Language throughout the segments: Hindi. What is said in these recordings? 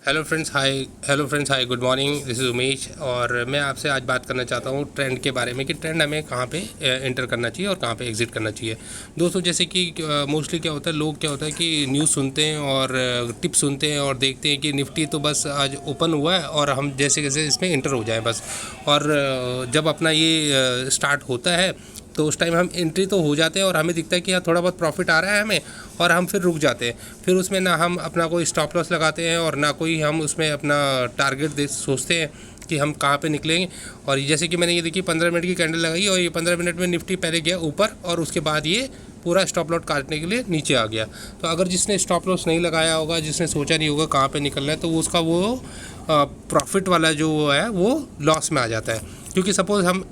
Hello friends, hi, good morning. This is Umesh और मैं आपसे आज बात करना चाहता हूँ ट्रेंड के बारे में कि ट्रेंड हमें कहाँ पे एंटर करना चाहिए और कहाँ पे एग्जिट करना चाहिए। दोस्तों, जैसे कि मोस्टली क्या होता है, लोग क्या होता है कि न्यूज़ सुनते हैं और टिप्स सुनते हैं और देखते हैं कि निफ्टी तो बस आज ओपन हुआ है और हम जैसे कैसे इसमें इंटर हो जाएं बस। और जब अपना ये स्टार्ट होता है तो उस टाइम हम एंट्री तो हो जाते हैं और हमें दिखता है कि हाँ थोड़ा बहुत प्रॉफिट आ रहा है हमें, और हम फिर रुक जाते हैं। फिर उसमें ना हम अपना कोई स्टॉप लॉस लगाते हैं और ना कोई हम उसमें अपना टारगेट दे सोचते हैं कि हम कहाँ पे निकलेंगे। और जैसे कि मैंने ये देखी 15 मिनट की कैंडल लगाई और ये 15 मिनट में निफ्टी पहले गया ऊपर और उसके बाद ये पूरा स्टॉप लॉस काटने के लिए नीचे आ गया। तो अगर जिसने स्टॉप लॉस नहीं लगाया होगा, जिसने सोचा नहीं होगा कहाँ पे निकलना है, तो वो उसका वो प्रॉफिट वाला जो है वो लॉस में आ जाता है। क्योंकि सपोज़ हम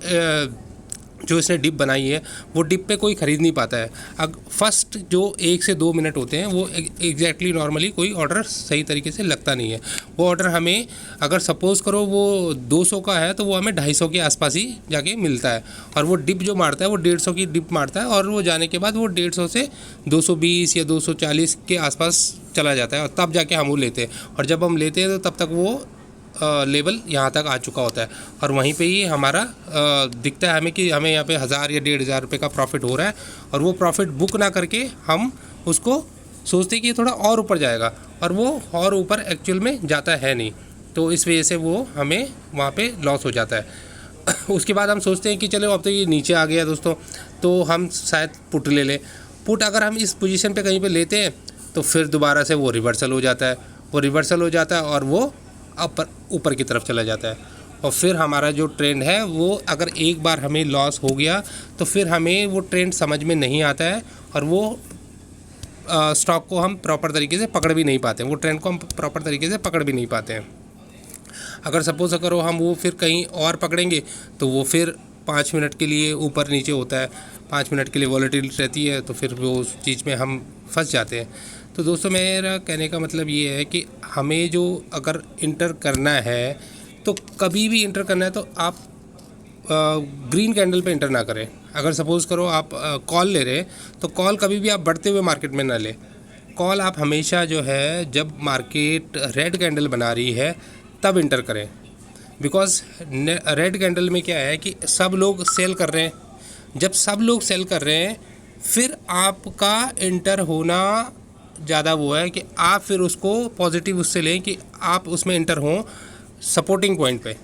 जो इसने डिप बनाई है वो डिप पे कोई ख़रीद नहीं पाता है। अब फर्स्ट जो 1 से 2 मिनट होते हैं वो एग्जैक्टली नॉर्मली कोई ऑर्डर सही तरीके से लगता नहीं है। वो ऑर्डर हमें अगर सपोज़ करो वो 200 का है तो वो हमें 250 के आसपास ही जाके मिलता है। और वो डिप जो मारता है वो 150 की डिप मारता है और वो जाने के बाद वो 150 से 220 या 240 के आसपास चला जाता है और तब जाके हम वो लेते हैं। और जब हम लेते हैं तो तब तक वो लेवल यहाँ तक आ चुका होता है और वहीं पे ही हमारा दिखता है हमें कि हमें यहाँ पे 1000 या 1500 रुपये का प्रॉफिट हो रहा है। और वो प्रॉफिट बुक ना करके हम उसको सोचते कि ये थोड़ा और ऊपर जाएगा और वो और ऊपर एक्चुअल में जाता है नहीं। तो इस वजह से वो हमें वहाँ पे लॉस हो जाता है। उसके बाद हम सोचते हैं कि चलो अब तो ये नीचे आ गया दोस्तों, तो हम शायद पुट ले लें। पुट अगर हम इस पोजीशन पे कहीं पे लेते हैं तो फिर दोबारा से वो रिवर्सल हो जाता है। वो रिवर्सल हो जाता है और वो ऊपर की तरफ चला जाता है। और फिर हमारा जो ट्रेंड है वो अगर एक बार हमें लॉस हो गया तो फिर हमें वो ट्रेंड समझ में नहीं आता है और वो स्टॉक को हम प्रॉपर तरीके से पकड़ भी नहीं पाते हैं, वो ट्रेंड को हम प्रॉपर तरीके से पकड़ भी नहीं पाते हैं। अगर सपोज़ करो हम वो फिर कहीं और पकड़ेंगे तो वो फिर 5 मिनट के लिए ऊपर नीचे होता है, 5 मिनट के लिए वॉलेटिलिटी रहती है, तो फिर वो उस चीज़ में हम फंस जाते हैं। तो दोस्तों, मेरा कहने का मतलब ये है कि हमें जो अगर इंटर करना है तो कभी भी इंटर करना है तो आप ग्रीन कैंडल पे इंटर ना करें। अगर सपोज़ करो आप कॉल ले रहे हैं तो कॉल कभी भी आप बढ़ते हुए मार्केट में ना लें। कॉल आप हमेशा जो है जब मार्केट रेड कैंडल बना रही है तब इंटर करें। बिकॉज रेड कैंडल में क्या है कि सब लोग सेल कर रहे हैं। जब सब लोग सेल कर रहे हैं फिर आपका इंटर होना ज़्यादा वो है कि आप फिर उसको पॉजिटिव उससे लें कि आप उसमें इंटर हों सपोर्टिंग पॉइंट पे।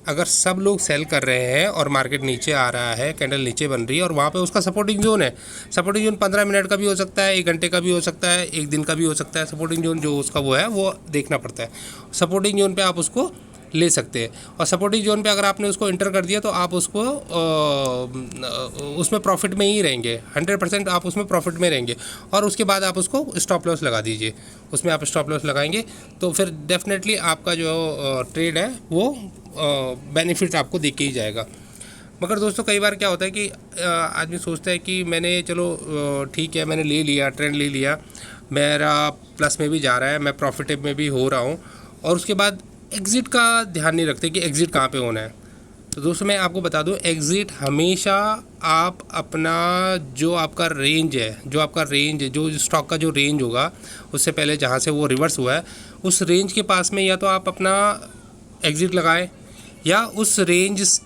अगर सब लोग सेल कर रहे हैं और मार्केट नीचे आ रहा है, कैंडल नीचे बन रही है और वहाँ पे उसका सपोर्टिंग जोन है। सपोर्टिंग जोन 15 मिनट का भी हो सकता है, 1 घंटे का भी हो सकता है, 1 दिन का भी हो सकता है। सपोर्टिंग जोन जो उसका वो है वो देखना पड़ता है। सपोर्टिंग जोन पे आप उसको ले सकते हैं और सपोर्टिंग जोन पे अगर आपने उसको इंटर कर दिया तो आप उसको उसमें प्रॉफिट में ही रहेंगे। 100% आप उसमें प्रॉफिट में रहेंगे। और उसके बाद आप उसको स्टॉप लॉस लगा दीजिए। उसमें आप स्टॉप लॉस लगाएंगे तो फिर डेफिनेटली आपका जो ट्रेड है वो बेनिफिट आपको देख के ही जाएगा। मगर दोस्तों, कई बार क्या होता है कि आदमी सोचता है कि मैंने चलो ठीक है, मैंने ले लिया, ट्रेंड ले लिया, मेरा प्लस में भी जा रहा है, मैं प्रॉफिट में भी हो रहा हूँ, और उसके बाद एग्ज़िट का ध्यान नहीं रखते कि एग्ज़िट कहाँ पे होना है। तो दोस्तों, मैं आपको बता दूं, एग्ज़िट हमेशा आप अपना जो आपका रेंज है, जो स्टॉक का जो रेंज होगा उससे पहले जहाँ से वो रिवर्स हुआ है उस रेंज के पास में या तो आप अपना एग्ज़िट लगाएं या उस रेंज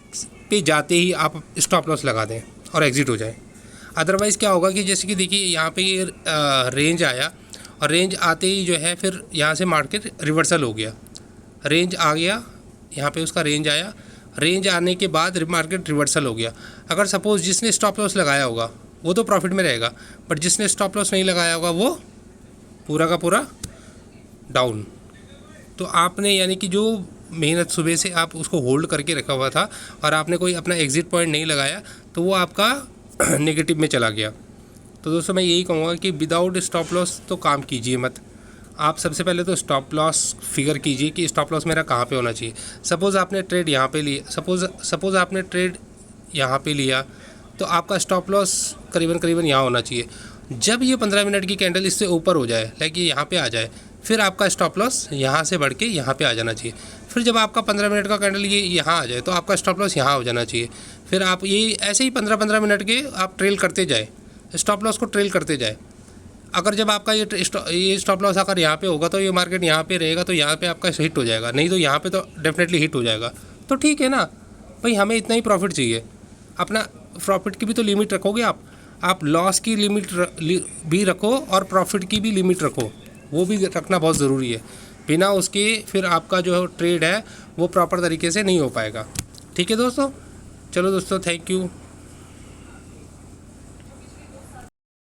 पे जाते ही आप स्टॉप लॉस लगा दें और एग्ज़िट हो जाए। अदरवाइज़ क्या होगा कि जैसे कि देखिए यहाँ पे ये रेंज आया और रेंज आते ही जो है फिर यहाँ से मार्केट रिवर्सल हो गया। रेंज आ गया, यहाँ पे उसका रेंज आया, रेंज आने के बाद मार्केट रिवर्सल हो गया। अगर सपोज़ जिसने स्टॉप लॉस लगाया होगा वो तो प्रॉफिट में रहेगा, बट जिसने स्टॉप लॉस नहीं लगाया होगा वो पूरा का पूरा डाउन। तो आपने यानी कि जो मेहनत सुबह से आप उसको होल्ड करके रखा हुआ था और आपने कोई अपना एग्ज़िट पॉइंट नहीं लगाया तो वो आपका नेगेटिव में चला गया। तो दोस्तों, मैं यही कहूँगा कि विदाउट स्टॉप लॉस तो काम कीजिए मत। आप सबसे पहले तो स्टॉप लॉस फिगर कीजिए कि स्टॉप लॉस मेरा कहाँ पे होना चाहिए। सपोज़ आपने ट्रेड यहाँ पे लिया, सपोज़ आपने ट्रेड यहाँ पे लिया तो आपका स्टॉप लॉस करीबन यहाँ होना चाहिए। जब ये 15 मिनट की कैंडल इससे ऊपर हो जाए, लाइक ये यहाँ पे आ जाए, फिर आपका स्टॉप लॉस यहाँ से बढ़ के यहाँ पे आ जाना चाहिए। फिर जब आपका 15 मिनट का कैंडल ये यहाँ आ जाए तो आपका स्टॉप लॉस यहाँ हो जाना चाहिए। फिर आप ये ऐसे ही 15-15 मिनट के आप ट्रेल करते जाए, स्टॉप लॉस को ट्रेल करते जाए। अगर जब आपका ये स्टॉप लॉस अगर यहाँ पे होगा तो ये मार्केट यहाँ पे रहेगा तो यहाँ पे आपका हिट हो जाएगा, नहीं तो यहाँ पे तो डेफिनेटली हिट हो जाएगा। तो ठीक है ना भाई, हमें इतना ही प्रॉफिट चाहिए। अपना प्रॉफिट की भी तो लिमिट रखोगे आप लॉस की लिमिट भी रखो और प्रॉफिट की भी लिमिट रखो, वो भी रखना बहुत ज़रूरी है। बिना उसके फिर आपका जो ट्रेड है वो प्रॉपर तरीके से नहीं हो पाएगा। ठीक है दोस्तों, चलो दोस्तों, थैंक यू।